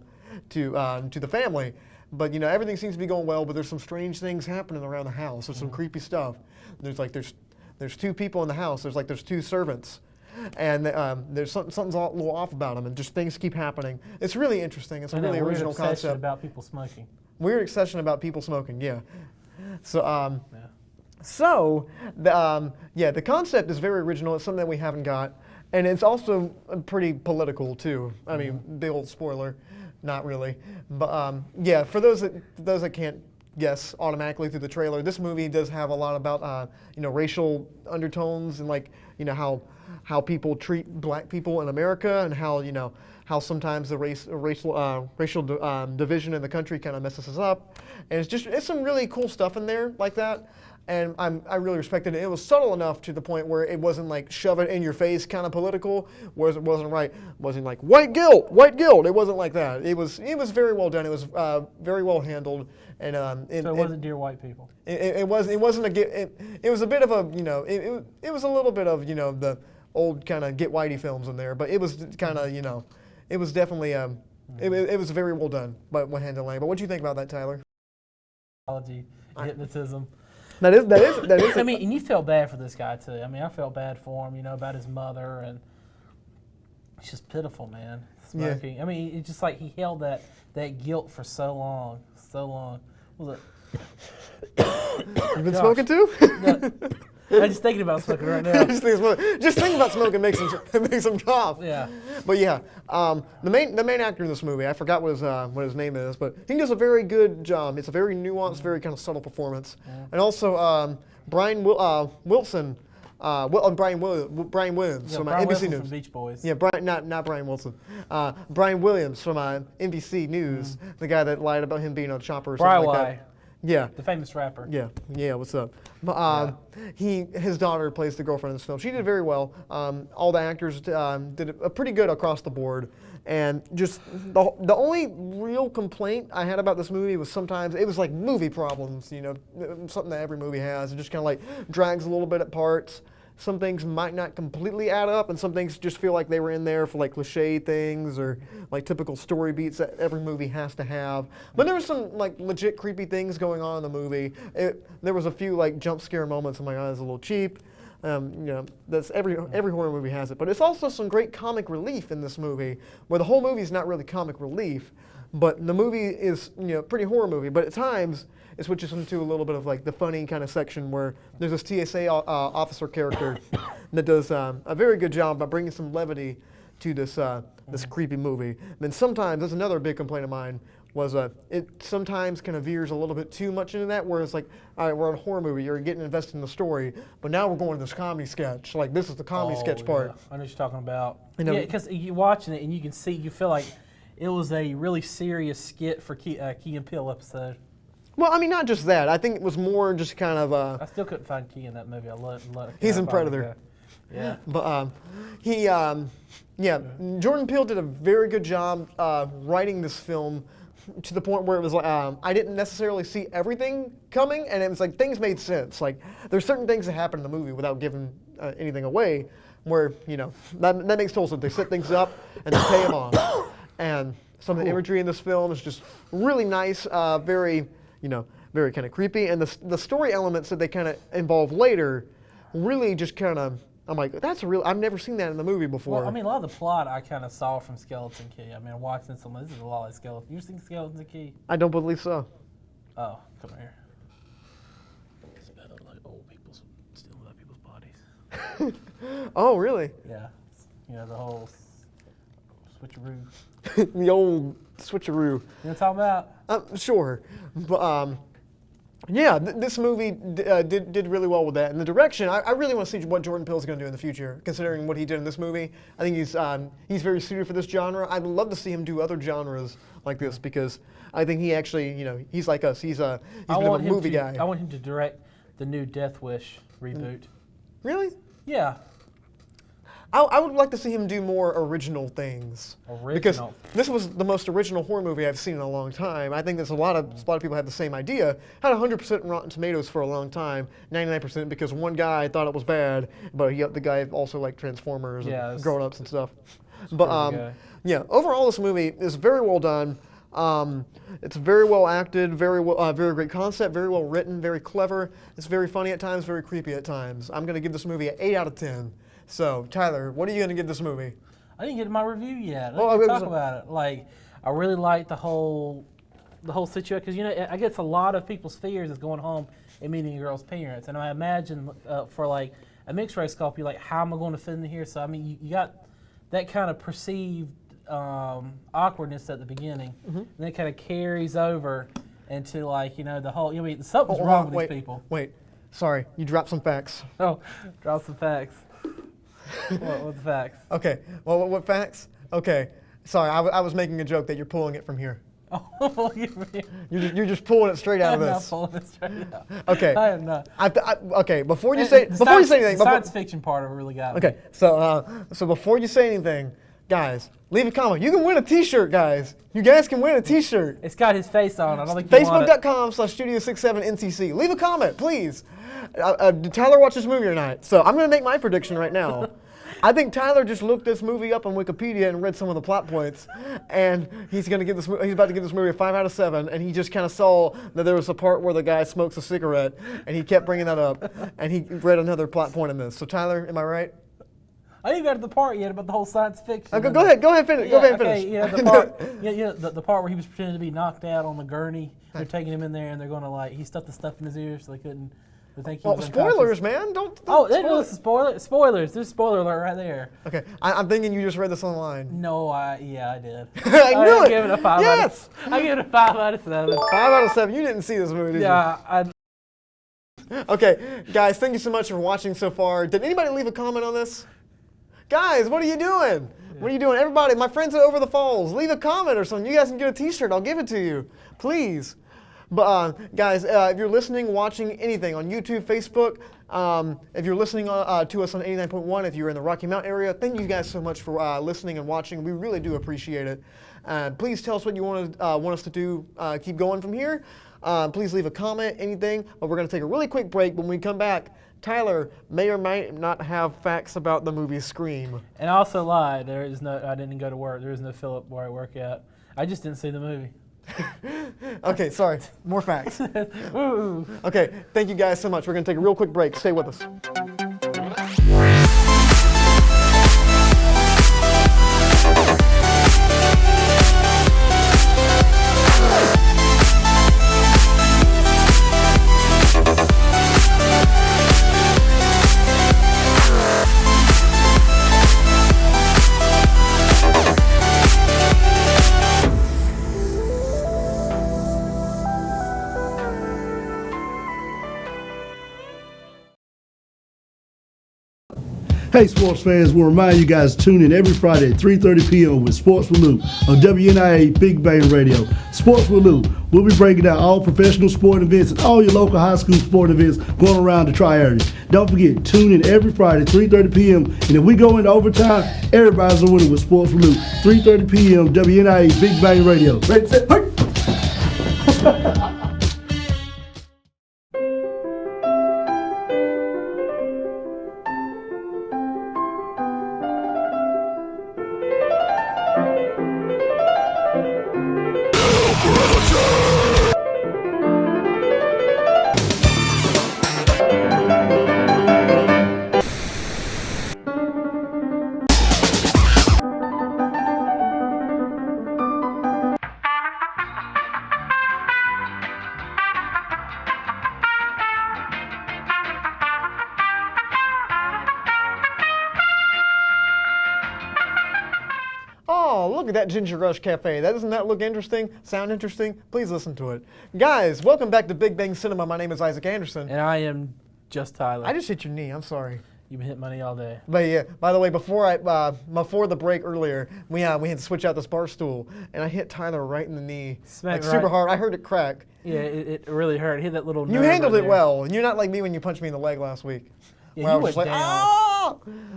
to the family. But everything seems to be going well, but there's some strange things happening around the house. There's some creepy stuff. There's two people in the house. There's two servants, and there's something's a little off about them, and just things keep happening. It's really interesting. It's a really original concept. About people smoking. Weird obsession about people smoking. Yeah. So the concept is very original. It's something that we haven't got, and it's also pretty political too. I mean, big old spoiler. Not really, but for those that can't guess automatically through the trailer, this movie does have a lot about racial undertones and how people treat black people in America, and how sometimes the racial division in the country kind of messes us up, and it's some really cool stuff in there like that. And I really respected it. It was subtle enough to the point where it wasn't like shove it in your face kind of political, whereas it wasn't like white guilt. It wasn't like that. It was very well done. It was very well handled. And so it wasn't Dear White People. It wasn't it was a bit of a it was a little bit of the old kind of Get Whitey films in there, but it was kind of it was definitely it was very well done by handling. But what do you think about that, Tyler? Hypnotism. That is. I mean, and you felt bad for this guy too. I mean, I felt bad for him, about his mother, and it's just pitiful, man. Smoking. Yeah. I mean, it's just like he held that guilt for so long. Was it? You've been smoking too? I'm just thinking about smoking right now. just thinking about smoking makes him cough. Yeah. But yeah, the main actor in this movie, I forgot what his name is, but he does a very good job. It's a very nuanced, very kind of subtle performance. Yeah. And also Brian Wilson. Brian Williams from Brian NBC Wilson News. From Beach Boys. Yeah, not Brian Wilson. Brian Williams from NBC News, the guy that lied about him being on Chopper or something like that. Yeah. The famous rapper. Yeah, what's up? His daughter plays the girlfriend in this film. She did very well. All the actors did a pretty good across the board. And just the only real complaint I had about this movie was sometimes it was like movie problems, something that every movie has. It just kind of like drags a little bit at parts. Some things might not completely add up, and some things just feel like they were in there for like cliche things or like typical story beats that every movie has to have. But there were some like legit creepy things going on in the movie. There was a few like jump scare moments. I'm like, oh, it's a little cheap. That's every horror movie has it. But it's also some great comic relief in this movie, where the whole movie is not really comic relief, But the movie is, pretty horror movie. But at times, it switches into a little bit of like the funny kind of section where there's this TSA officer character that does a very good job by bringing some levity to this this creepy movie. And then sometimes, that's another big complaint of mine, was it sometimes kind of veers a little bit too much into that, where it's like, all right, we're in a horror movie, you're getting invested in the story, but now we're going to this comedy sketch. Like, this is the comedy sketch part. I know what you're talking about. Yeah, because you're watching it and you can see, you feel like it was a really serious skit for Key and Peele episode. Well, I mean, not just that. I think it was more just kind of... I still couldn't find Key in that movie. I let he's in Predator. Yeah. But Jordan Peele did a very good job writing this film to the point where it was like, I didn't necessarily see everything coming, and it was like things made sense. Like, there's certain things that happen in the movie without giving anything away, where, that makes total sense. They set things up and they pay them off. And some of the imagery in this film is just really nice, very kind of creepy. And the story elements that they kind of involve later really just kind of, I'm like, I've never seen that in the movie before. Well, I mean, a lot of the plot I kind of saw from Skeleton Key. I mean, watching this is a lot like Skeleton. You seen Skeleton Key? I don't believe so. Oh, come here. It's about like old people stealing other people's bodies. Oh, really? Yeah. The whole switcheroo. The old switcheroo. You know what I'm talking about? Sure. But, this movie did really well with that. And the direction, I really want to see what Jordan Peele's going to do in the future, considering what he did in this movie. I think he's very suited for this genre. I'd love to see him do other genres like this, because I think he actually, he's like us. He's a movie guy. I want him to direct the new Death Wish reboot. Really? Yeah. I would like to see him do more original things. Because this was the most original horror movie I've seen in a long time. I think there's a lot of people have the same idea. Had 100% Rotten Tomatoes for a long time, 99% because one guy thought it was bad, but the guy also liked Transformers and Grown Ups and stuff. But overall this movie is very well done. It's very well acted, very great concept, very well written, very clever. It's very funny at times, very creepy at times. I'm going to give this movie an 8 out of 10. So, Tyler, what are you going to give this movie? I didn't get my review yet. Let's talk about it. Like, I really like the whole situation, because I guess a lot of people's fears is going home and meeting a girl's parents, and I imagine for like a mixed race couple, you're like, how am I going to fit in here? So I mean, you got that kind of perceived awkwardness at the beginning, and then it kind of carries over into like the whole. Something's wrong with these people. Wait, sorry, you dropped some facts. Oh, drop some facts. What's the facts? Okay. Well, what facts? Okay. Sorry, I was making a joke that you're pulling it from here. Oh, you're just pulling it straight out of this. I'm not pulling it straight out. Okay. I am not. Okay. Before you say anything, the science fiction part of it really got me. Okay. So before you say anything, guys, leave a comment. You can win a T-shirt, guys. You guys can win a T-shirt. It's got his face on. I don't think Facebook.com/Studio67NCC. Leave a comment, please. Did Tyler watch this movie or not? So I'm going to make my prediction right now. I think Tyler just looked this movie up on Wikipedia and read some of the plot points, and he's about to give this movie a 5 out of 7, and he just kind of saw that there was a part where the guy smokes a cigarette, and he kept bringing that up, and he read another plot point in this. So Tyler, am I right? I didn't got to the part yet about the whole science fiction. Go ahead, finish. The part where he was pretending to be knocked out on the gurney. They're taking him in there, and they're going to he stuffed the stuff in his ears so they couldn't. Spoilers, man! Don't this is spoilers. There's a spoiler alert right there. Okay, I'm thinking you just read this online. No, I did. I knew it. Give it a 5. Yes, I give it a 5 out of 7. 5 out of 7. You didn't see this movie, did you? Yeah, Okay, guys, thank you so much for watching so far. Did anybody leave a comment on this? Guys, what are you doing? What are you doing? Everybody, my friends at Over the Falls, leave a comment or something. You guys can get a T-shirt. I'll give it to you, please. But guys, if you're listening, watching anything on YouTube, Facebook, if you're listening to us on 89.1, if you're in the Rocky Mountain area, thank you guys so much for listening and watching. We really do appreciate it. Please tell us what you want us to do. Keep going from here. Please leave a comment, anything. But we're going to take a really quick break. When we come back, Tyler may or may not have facts about the movie Scream. And I also lied. I didn't go to work. There is no Philip where I work at. I just didn't see the movie. Okay, sorry. More facts. Okay, thank you guys so much. We're going to take a real quick break. Stay with us. Hey, sports fans, we'll remind you guys to tune in every Friday at 3:30 p.m. with Sports with Lou on WNIA Big Bang Radio. Sports with Lou. We'll be breaking down all professional sport events and all your local high school sport events going around the tri-area. Don't forget, tune in every Friday, 3:30 p.m. And if we go into overtime, everybody's a winner with Sports with Lou. 3:30 p.m. WNIA Big Bang Radio. Ready, set, hey! Oh, look at that Ginger Rush Cafe. Doesn't that look interesting? Sound interesting? Please listen to it. Guys, welcome back to Big Bang Cinema. My name is Isaac Anderson. And I am just Tyler. I just hit your knee. I'm sorry. You've been hitting my knee all day. But yeah, by the way, before the break earlier, we had to switch out this bar stool, and I hit Tyler right in the knee, Smack super right. hard. I heard it crack. Yeah, it really hurt. It hit that little nerve. You handled right it there. well. You're not like me when you punched me in the leg last week. Yeah, where I you was went just like, down. ah!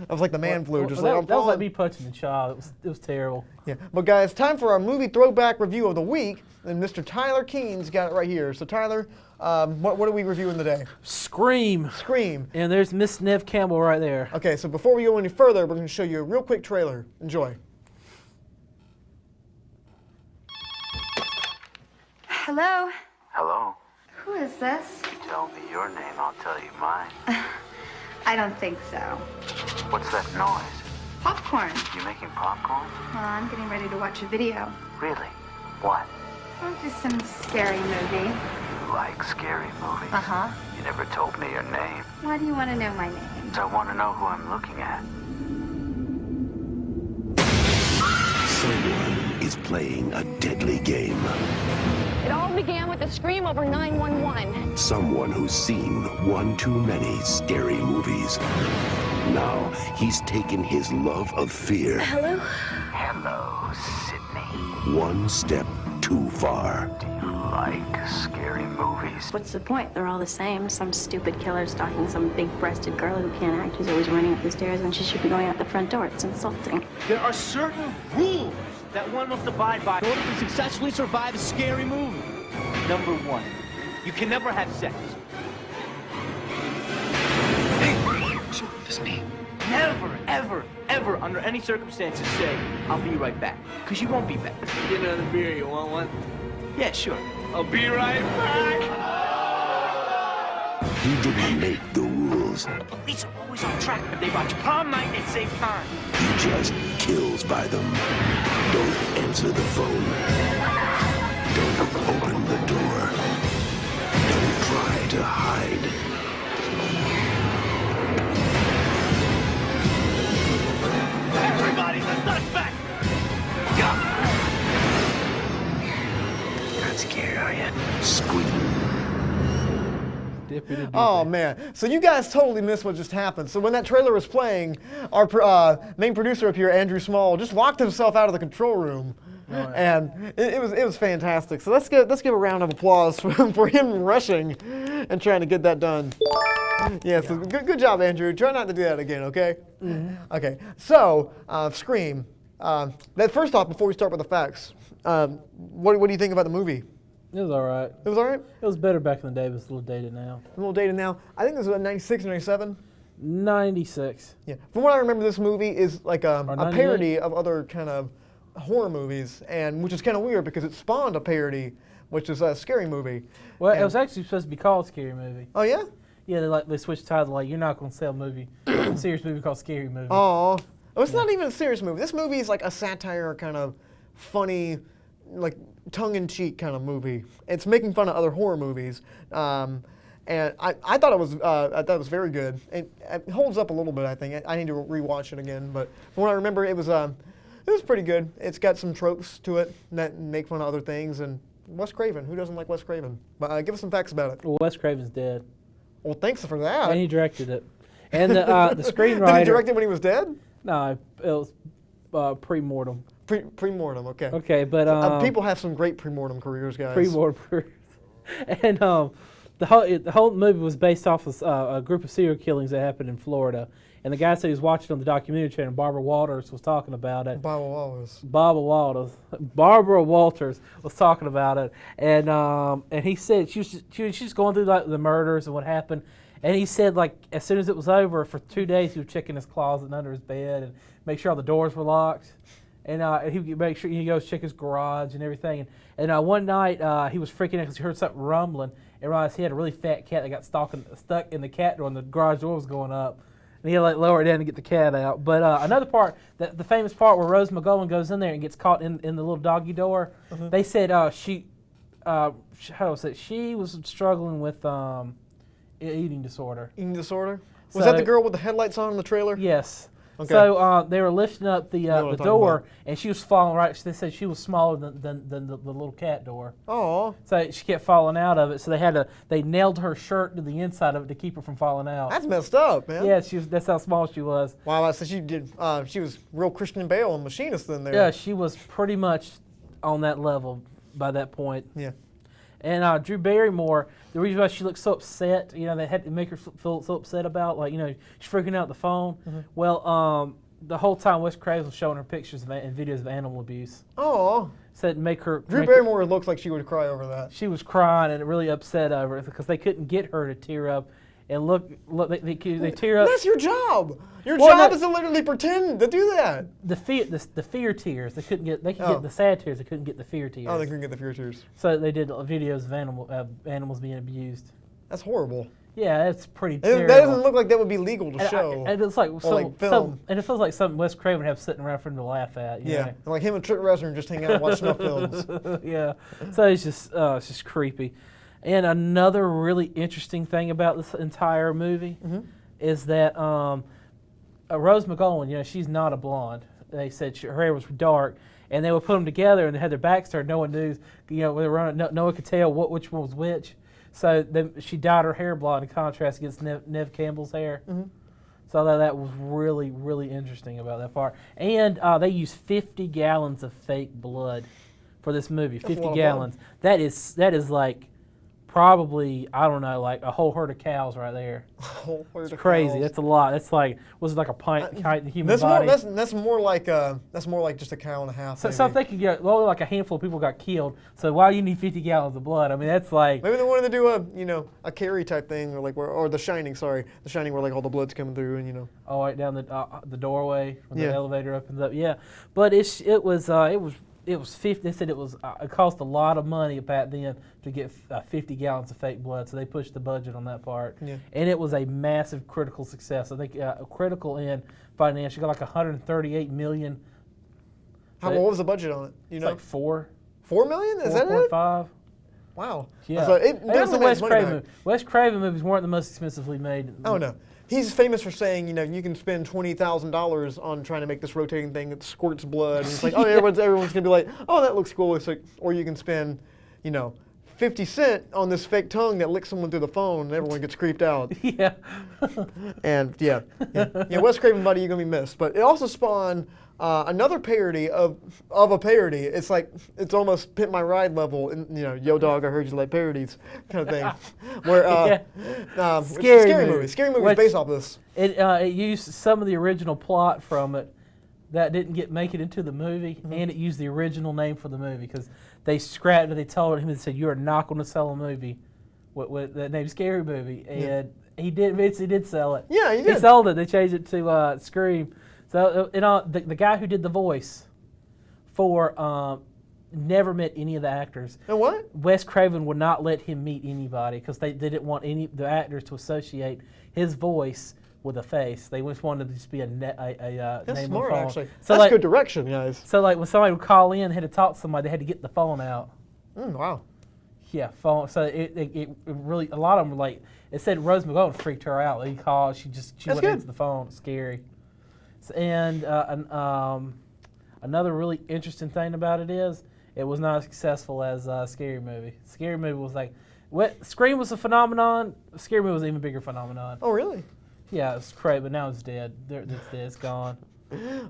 I was like the man flu, just like, I'm that was like falling. me punching the child. It was terrible. Yeah, but guys, time for our movie throwback review of the week, and Mr. Tyler Keen's got it right here. So Tyler, what are we reviewing today? Scream. Scream. And there's Miss Nev Campbell right there. Okay, so before we go any further, we're going to show you a real quick trailer. Enjoy. Hello? Hello. Who is this? You tell me your name, I'll tell you mine. I don't think so. What's that noise? Popcorn. You making popcorn? Well, I'm getting ready to watch a video. Really? What? Oh, just some scary movie. You like scary movies? Uh-huh. You never told me your name. Why do you want to know my name? So I want to know who I'm looking at. Someone is playing a deadly game. It all began with a scream over 911. Someone who's seen one too many scary movies. Now he's taken his love of fear Hello? Hello, Sydney. one step too far. Do you like scary movies? What's the point? They're all the same. Some stupid killer stalking some big-breasted girl who can't act, who's always running up the stairs when she should be going out the front door. It's insulting. There are certain rules that one must abide by in order to successfully survive a scary movie. Number one, you can never have sex. This me. Never, ever, ever, under any circumstances, say, I'll be right back. Because you won't be back. Get another beer, you want one? Yeah, sure. I'll be right back. He didn't make the rules. Police are always on track, but they watch prom night at the same time. He just kills by them. Don't answer the phone. Don't open the door. Don't try to hide. Everybody's a suspect! You're not scared, are you? Scream. Oh man, so you guys totally missed what just happened. So when that trailer was playing, our main producer up here, Andrew Small, just locked himself out of the control room. Right. And it was fantastic. So let's give a round of applause for him rushing and trying to get that done. Yeah, so good job, Andrew. Try not to do that again, okay? Mm-hmm. Okay, so Scream. First off, before we start with the facts, what do you think about the movie? It was all right. It was all right? It was better back in the day, but it's a little dated now. A little dated now. I think this was 96 or 97. 96. Yeah. From what I remember, this movie is like a 98? parody of other kind of horror movies, and which is kind of weird because it spawned a parody, which is a scary movie. Well, And- it was actually supposed to be called Scary Movie. Oh yeah? Yeah, they switched the title. Like, you're not going to sell a serious movie called Scary Movie. Oh, it's not even a serious movie. This movie is like a satire, kind of funny, like tongue-in-cheek kind of movie. It's making fun of other horror movies, and I thought it was very good. It holds up a little bit, I think. I need to rewatch it again, but from what I remember, it was pretty good. It's got some tropes to it that make fun of other things, and Wes Craven. Who doesn't like Wes Craven? But give us some facts about it. Well, Wes Craven's dead. Well, thanks for that. And he directed it. And the screenwriter. Did he direct it when he was dead? No, it was pre-mortem. Pre-mortem, okay. Okay, but people have some great pre-mortem careers, guys. Pre-mortem careers. And the whole movie was based off of a group of serial killings that happened in Florida. And the guy said he was watching on the documentary channel. Barbara Walters was talking about it. Barbara Walters was talking about it, and he said she was going through like the murders and what happened. And he said, like, as soon as it was over, for 2 days, he was checking his closet and under his bed and make sure all the doors were locked. And he would make sure he goes check his garage and everything. And one night, he was freaking out because he heard something rumbling and realized he had a really fat cat that got stuck in the cat door and the garage door was going up. And he had to like lower it down to get the cat out. But another part, the famous part where Rose McGowan goes in there and gets caught in the little doggy door, they said she was struggling with eating disorder. Eating disorder? Was that the girl with the headlights on in the trailer? Yes. Okay. So they were lifting up the door, and she was falling right. They said she was smaller than the little cat door. Oh. So she kept falling out of it. So they nailed her shirt to the inside of it to keep her from falling out. That's messed up, man. Yeah, that's how small she was. Wow, so she did. She was real Christian Bale and Machinist then there. Yeah, she was pretty much on that level by that point. Yeah. And Drew Barrymore, the reason why she looked so upset, they had to make her feel so upset about, like, she's freaking out the phone. Well, the whole time Wes Craven was showing her pictures and videos of animal abuse. Oh. Said make her. Drew Barrymore looks like she would cry over that. She was crying and really upset over it because they couldn't get her to tear up. And look, they tear up. That's your job. Your job is to literally pretend to do that. The fear tears. They could get the sad tears. They couldn't get the fear tears. Oh, they couldn't get the fear tears. So they did videos of animals being abused. That's horrible. Yeah, it's pretty terrible. That doesn't look like that would be legal to show. And it's like film. And it feels like something Wes Craven would have sitting around for him to laugh at. Yeah, and like him and Trent Reznor just hang out and watch snuff films. Yeah, so it's just creepy. And another really interesting thing about this entire movie is that Rose McGowan, she's not a blonde. They said her hair was dark, and they would put them together and they had their backs turned. No one knew, no one could tell which one was which. So she dyed her hair blonde in contrast against Neve Campbell's hair. So that was really, really interesting about that part. And they used 50 gallons of fake blood for this movie. That's 50 gallons. That is like probably, I don't know, like a whole herd of cows right there. A whole herd it's of crazy. cows. That's a lot. That's like, was it like a pint of the human body? That's more like just a cow and a half. So if they could get, only like a handful of people got killed. So why do you need 50 gallons of blood? I mean, that's like. Maybe they wanted to do a Carrie type thing, or The Shining. Sorry, The Shining, where like all the blood's coming through and Oh, right down the doorway when the elevator opens up. Yeah, but it was 50. They said it cost a lot of money back then to get 50 gallons of fake blood, so they pushed the budget on that part. Yeah. And it was a massive critical success. I think critical and financial, got like 138 million. What was the budget on it? It's like $4 million? Is that it? 4.5. Wow. Yeah. So it was a Wes Craven back. movie. Wes Craven movies weren't the most expensively made. Oh no. He's famous for saying, you can spend $20,000 on trying to make this rotating thing that squirts blood. And it's like, oh, everyone's gonna be like, oh, that looks cool. It's like, or you can spend, 50 cents on this fake tongue that licks someone through the phone, and everyone gets creeped out. Yeah. And yeah, Wes Craven, buddy, you're gonna be missed. But it also spawned another parody of a parody. It's like, it's almost Pimp My Ride level, and yo dog, I heard you like parodies kind of thing. Where Scary Movie. Scary Movie is based off this. It used some of the original plot from it that didn't make it into the movie, and it used the original name for the movie because they scrapped it. They told him and said, "You are not going to sell a movie with the name Scary Movie," and he did. Vince, he did sell it. Yeah, he did. He sold it. They changed it to Scream. So the guy who did the voice for never met any of the actors. And what? Wes Craven would not let him meet anybody because they didn't want the actors to associate his voice with a face. They just wanted to just be a That's name smart, on the phone. actually. So That's good direction, guys. So when somebody would call in, had to talk to somebody, they had to get the phone out. Wow. Yeah, phone. So it really, a lot of them were like, it said Rose McGowan freaked her out. He called, she wouldn't answer the phone. It's scary. And another really interesting thing about it is it was not as successful as Scary Movie. Scary Movie was like, Scream was a phenomenon. Scary Movie was an even bigger phenomenon. Oh, really? Yeah, it's great, but now it's dead. It's dead. It's gone.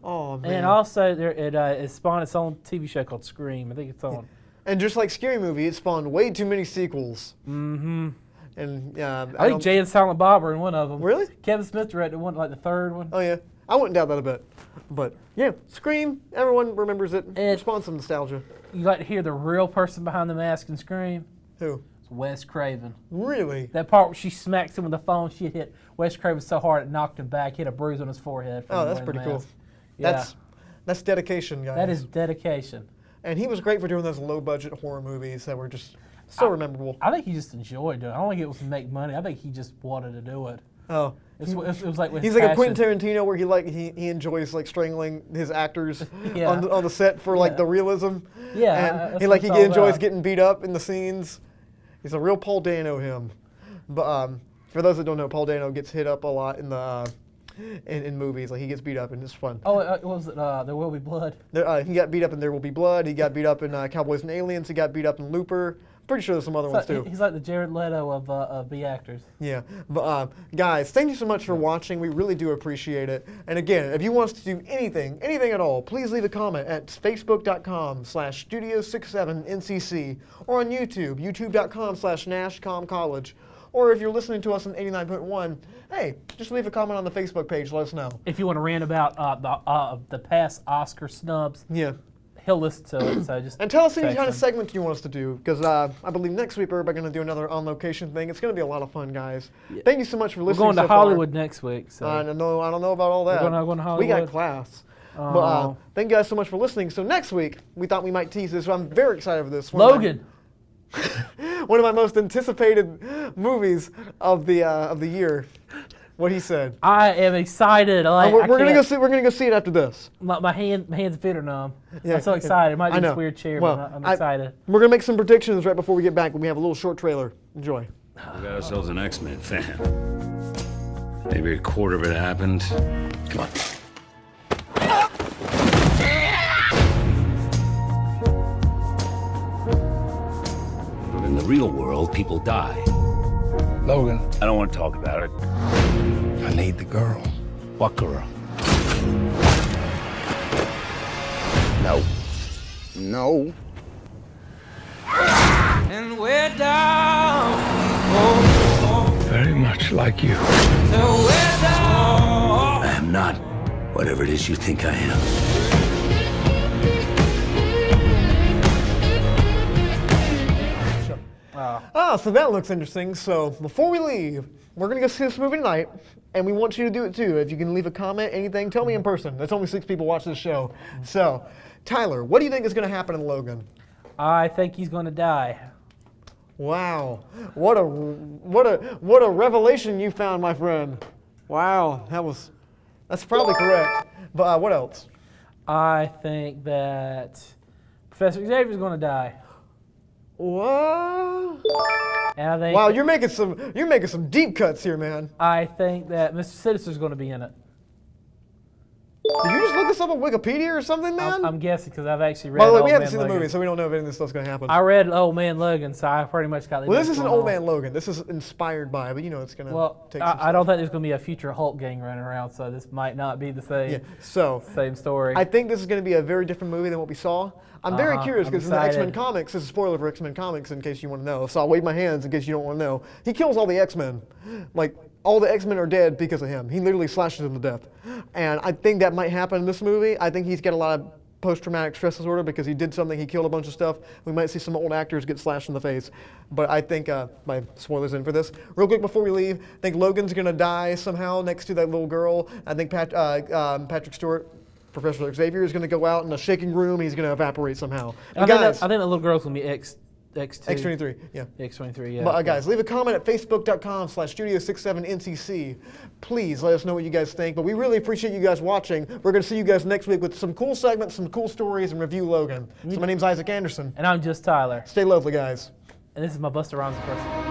Oh man. And also, it spawned its own TV show called Scream. I think it's on. And just like Scary Movie, it spawned way too many sequels. Mm-hmm. And I think Jay and Silent Bob are in one of them. Really? Kevin Smith directed one, like the third one. Oh yeah, I wouldn't doubt that a bit. But yeah, Scream. Everyone remembers it. It spawns some nostalgia. You like to hear the real person behind the mask in Scream? Who? It's Wes Craven. Really? That part where she smacks him with the phone, she hit Wes Craven so hard it knocked him back. He had a bruise on his forehead. Oh, that's pretty cool. Yeah. That's dedication, guys. That is dedication. And he was great for doing those low-budget horror movies that were just so memorable. I think he just enjoyed doing it. I don't think it was to make money. I think he just wanted to do it. Oh. It was like he's like a Quentin Tarantino where he enjoys like strangling his actors on the set for like the realism. Yeah. And he enjoys getting beat up in the scenes. He's a real Paul Dano him. But for those that don't know, Paul Dano gets hit up a lot in the in movies. Like he gets beat up and it's fun. Oh, was it There Will Be Blood? He got beat up in There Will Be Blood. He got beat up in Cowboys and Aliens. He got beat up in Looper. Pretty sure there's some other ones too. He's like the Jared Leto of B actors. Yeah, but guys, thank you so much for watching. We really do appreciate it. And again, if you want us to do anything at all, please leave a comment at facebook.com/studio67ncc or on YouTube, youtube.com/NashComCollege. Or if you're listening to us on 89.1, hey, just leave a comment on the Facebook page. Let us know. If you want to rant about the past Oscar snubs, he'll listen to it. So just and tell us any kind of segment you want us to do, because I believe next week we're going to do another on-location thing. It's going to be a lot of fun, guys. Yeah. Thank you so much for listening. We're going to Hollywood next week. So. I don't know about all that. We're going to Hollywood. We got class. But thank you guys so much for listening. So next week we thought we might tease this. So I'm very excited for this. Logan. One of my most anticipated movies of the year. What he said. I am excited. We're gonna go see. We're gonna go see it after this. My hands feet are numb. Yeah, I'm so excited. It might be this weird chair, but I'm excited. We're gonna make some predictions right before we get back. When we have a little short trailer. Enjoy. We got ourselves an X-Men fan. Maybe a quarter of it happened. Come on. But in the real world, people die. Logan. I don't want to talk about it. I need the girl. What girl? No. No. And we're down. Very much like you. So we're down. I am not whatever it is you think I am. So that looks interesting. So before we leave, we're going to go see this movie tonight, and we want you to do it too. If you can leave a comment, anything, tell me in person. There's only 6 people watch this show. So, Tyler, what do you think is going to happen in Logan? I think he's going to die. Wow. What a revelation you found, my friend. Wow. That's probably correct. But what else? I think that Professor Xavier's going to die. What? And I think wow, you're making some deep cuts here, man. I think that Mr. Sinister's going to be in it. Did you just look this up on Wikipedia or something, man? I'm guessing because I've actually read. By the way, we haven't seen the movie, so we don't know if any of this stuff's going to happen. I read Old Man Logan, so I pretty much got. Well, this isn't Old Man Logan. This is inspired by, but it's going to take. I don't think there's going to be a future Hulk gang running around, so this might not be the same. Yeah. So same story. I think this is going to be a very different movie than what we saw. I'm very curious because in the X-Men comics, this is a spoiler for X-Men comics in case you want to know. So I'll wave my hands in case you don't want to know. He kills all the X-Men. Like, all the X-Men are dead because of him. He literally slashes them to death. And I think that might happen in this movie. I think he's got a lot of post-traumatic stress disorder because he did something, he killed a bunch of stuff. We might see some old actors get slashed in the face. But I think, my spoilers in for this. Real quick before we leave, I think Logan's going to die somehow next to that little girl. I think Patrick Stewart, Professor Xavier, is going to go out in a shaking room and he's going to evaporate somehow. I think the little girl's going to be X2. X23, yeah. X23, yeah. But guys, leave a comment at facebook.com/studio67ncc. Please let us know what you guys think. But we really appreciate you guys watching. We're going to see you guys next week with some cool segments, some cool stories, and review Logan. So my name's Isaac Anderson. And I'm just Tyler. Stay lovely, guys. And this is my Busta Rhymes impression.